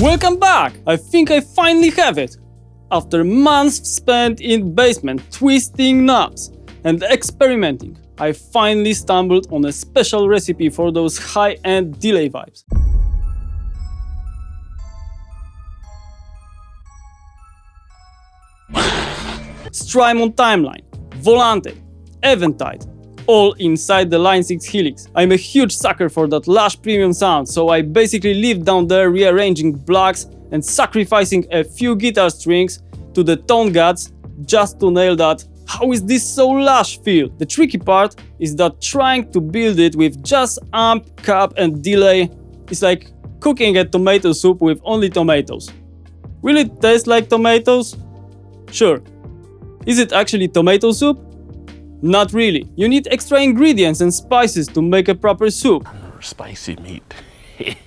Welcome back! I think I finally have it! After months spent in basement twisting knobs and experimenting, I finally stumbled on a special recipe for those high-end delay vibes. Strymon timeline, Volante, Eventide, all inside the Line 6 Helix. I'm a huge sucker for that lush premium sound, so I basically live down there rearranging blocks and sacrificing a few guitar strings to the tone gods just to nail that "how is this so lush" feel. The tricky part is that trying to build it with just amp, cab and delay is like cooking a tomato soup with only tomatoes. Will it taste like tomatoes? Sure. Is it actually tomato soup? Not really. You need extra ingredients and spices to make a proper soup. Spicy meat.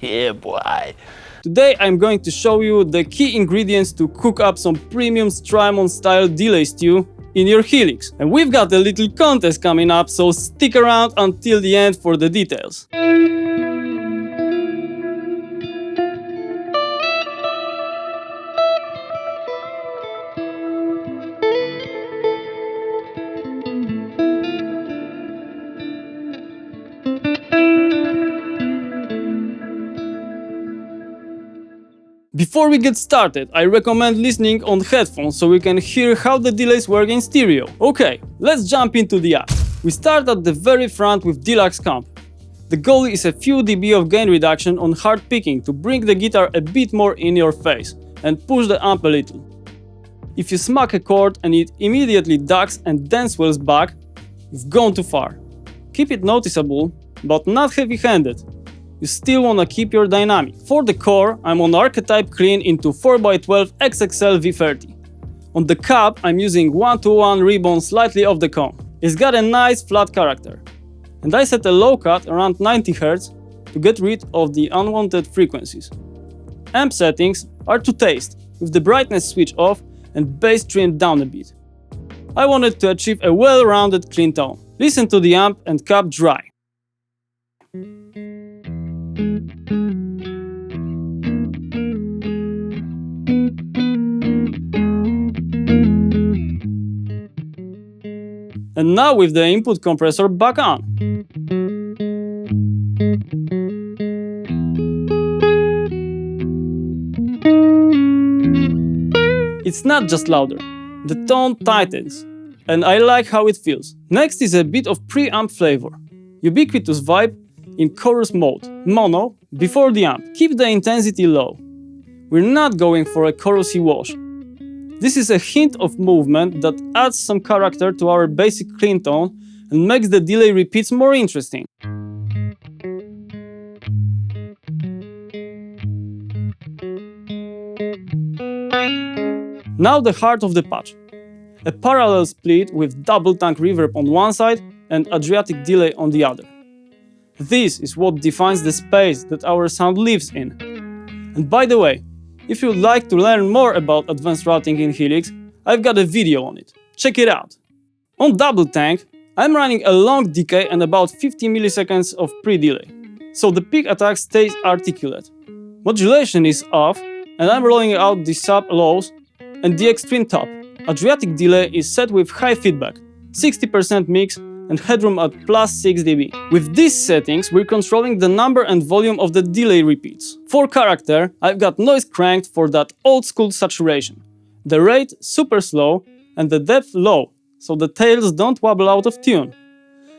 Yeah, boy. Today I'm going to show you the key ingredients to cook up some premium Strymon style delay stew in your Helix. And we've got a little contest coming up, so stick around until the end for the details. Before we get started, I recommend listening on headphones so we can hear how the delays work in stereo. Okay, let's jump into the app. We start at the very front with Deluxe Comp. The goal is a few dB of gain reduction on hard picking to bring the guitar a bit more in your face and push the amp a little. If you smack a chord and it immediately ducks and then swells back, you've gone too far. Keep it noticeable, but not heavy-handed. You still want to keep your dynamic. For the core, I'm on Archetype Clean into 4x12 XXL V30. On the cab, I'm using 1:1 ribbon slightly off the comb. It's got a nice flat character. And I set a low cut around 90 Hz to get rid of the unwanted frequencies. Amp settings are to taste, with the brightness switch off and bass trimmed down a bit. I wanted to achieve a well-rounded clean tone. Listen to the amp and cab dry. And now with the input compressor back on. It's not just louder, the tone tightens, and I like how it feels. Next is a bit of preamp flavor. Ubiquitous vibe in chorus mode, mono, before the amp. Keep the intensity low. We're not going for a chorusy wash. This is a hint of movement that adds some character to our basic clean tone and makes the delay repeats more interesting. Now the heart of the patch. A parallel split with double tank reverb on one side and Adriatic delay on the other. This is what defines the space that our sound lives in. And by the way, if you'd like to learn more about advanced routing in Helix, I've got a video on it. Check it out. On double tank, I'm running a long decay and about 50 milliseconds of pre-delay, so the peak attack stays articulate. Modulation is off, and I'm rolling out the sub-lows and the extreme top. Adriatic delay is set with high feedback, 60% mix and headroom at plus 6 dB. With these settings, we're controlling the number and volume of the delay repeats. For character, I've got noise cranked for that old school saturation. The rate super slow and the depth low, so the tails don't wobble out of tune.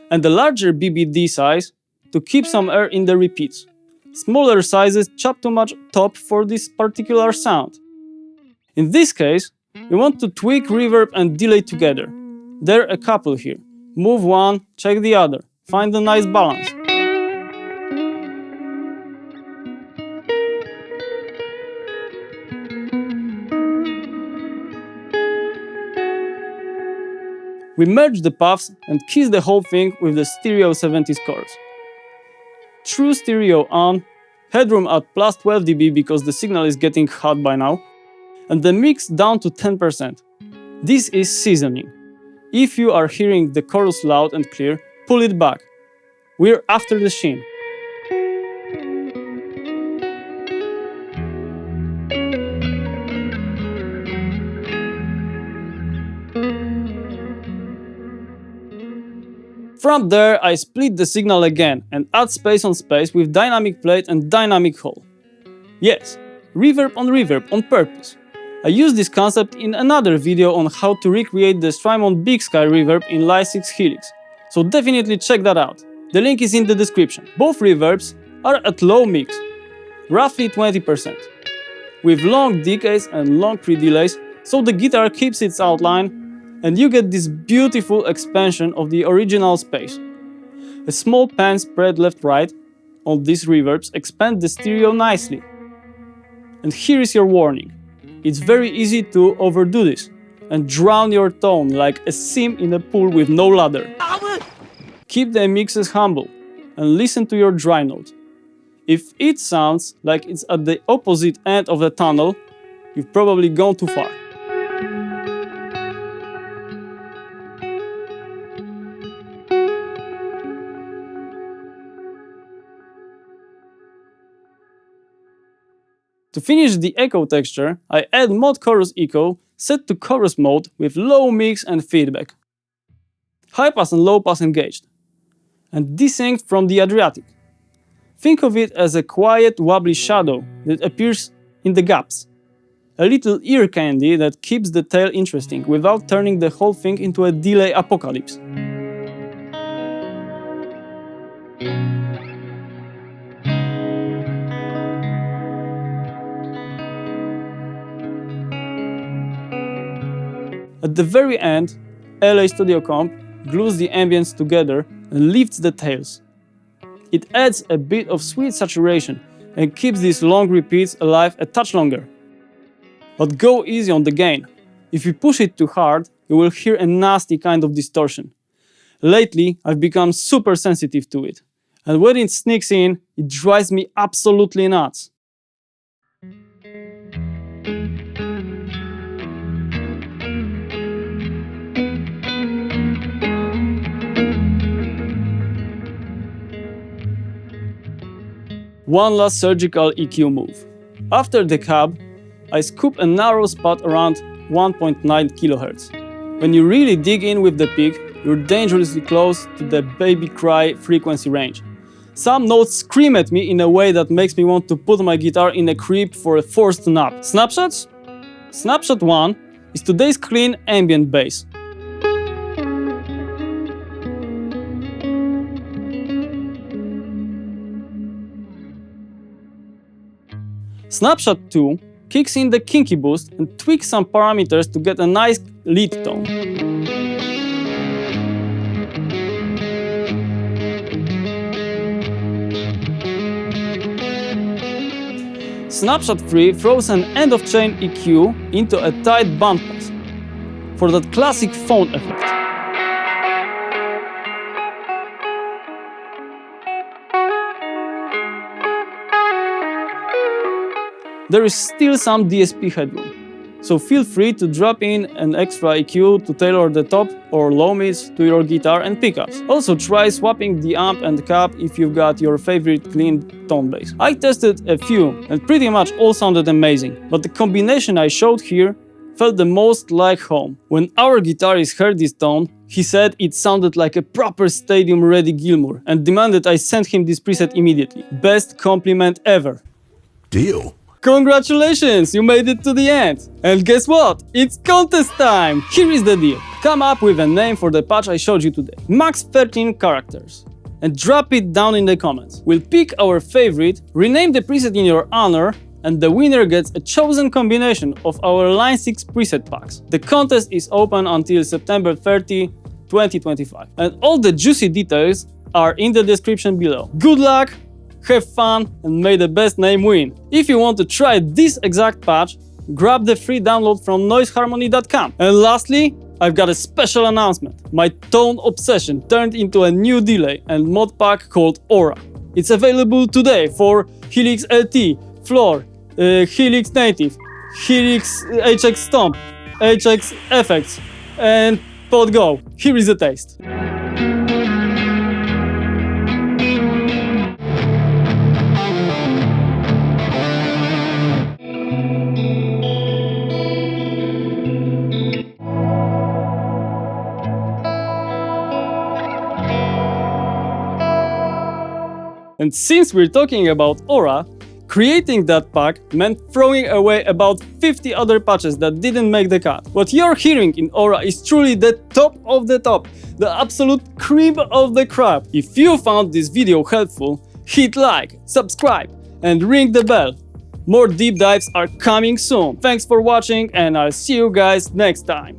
And the larger BBD size to keep some air in the repeats. Smaller sizes chop too much top for this particular sound. In this case, we want to tweak reverb and delay together. They're a couple here. Move one, check the other. Find a nice balance. We merge the paths and kiss the whole thing with the stereo 70s chorus. True stereo on, headroom at plus 12 dB because the signal is getting hot by now, and the mix down to 10%. This is seasoning. If you are hearing the chorus loud and clear, pull it back. We're after the sheen. From there, I split the signal again and add space on space with dynamic plate and dynamic hole. Yes, reverb on purpose. I used this concept in another video on how to recreate the Strymon Big Sky reverb in Line 6 Helix, so definitely check that out. The link is in the description. Both reverbs are at low mix, roughly 20%, with long decays and long pre-delays, so the guitar keeps its outline and you get this beautiful expansion of the original space. A small pan spread left-right on these reverbs expand the stereo nicely. And here is your warning. It's very easy to overdo this and drown your tone like a sim in a pool with no ladder. Keep the mixes humble and listen to your dry note. If it sounds like it's at the opposite end of the tunnel, you've probably gone too far. To finish the echo texture, I add mod chorus echo set to chorus mode with low mix and feedback. High pass and low pass engaged. And desynced from the Adriatic. Think of it as a quiet, wobbly shadow that appears in the gaps. A little ear candy that keeps the tail interesting without turning the whole thing into a delay apocalypse. At the very end, LA Studio Comp glues the ambience together and lifts the tails. It adds a bit of sweet saturation and keeps these long repeats alive a touch longer. But go easy on the gain. If you push it too hard, you will hear a nasty kind of distortion. Lately, I've become super sensitive to it, and when it sneaks in, it drives me absolutely nuts. One last surgical EQ move. After the cab, I scoop a narrow spot around 1.9 kHz. When you really dig in with the pick, you're dangerously close to the baby cry frequency range. Some notes scream at me in a way that makes me want to put my guitar in a creep for a forced nap. Snapshots? Snapshot 1 is today's clean ambient bass. Snapshot 2 kicks in the kinky boost and tweaks some parameters to get a nice lead tone. Snapshot 3 throws an end-of-chain EQ into a tight bandpass for that classic phone effect. There is still some DSP headroom, so feel free to drop in an extra EQ to tailor the top or low mids to your guitar and pickups. Also try swapping the amp and cab if you've got your favorite clean tone bass. I tested a few and pretty much all sounded amazing, but the combination I showed here felt the most like home. When our guitarist heard this tone, he said it sounded like a proper stadium-ready Gilmour and demanded I send him this preset immediately. Best compliment ever. Deal. Congratulations, you made it to the end! And guess what? It's contest time! Here is the deal. Come up with a name for the patch I showed you today. Max 13 characters. And drop it down in the comments. We'll pick our favorite, rename the preset in your honor, and the winner gets a chosen combination of our Line 6 preset packs. The contest is open until September 30, 2025. And all the juicy details are in the description below. Good luck! Have fun and may the best name win. If you want to try this exact patch, grab the free download from noiseharmony.com. And lastly, I've got a special announcement. My tone obsession turned into a new delay and mod pack called Aura. It's available today for Helix LT, Floor, Helix Native, Helix HX Stomp, HX Effects, and Pod Go. Here is a taste. And since we're talking about Aura, creating that pack meant throwing away about 50 other patches that didn't make the cut. What you're hearing in Aura is truly the top of the top, the absolute cream of the crop. If you found this video helpful, hit like, subscribe, and ring the bell. More deep dives are coming soon. Thanks for watching, and I'll see you guys next time.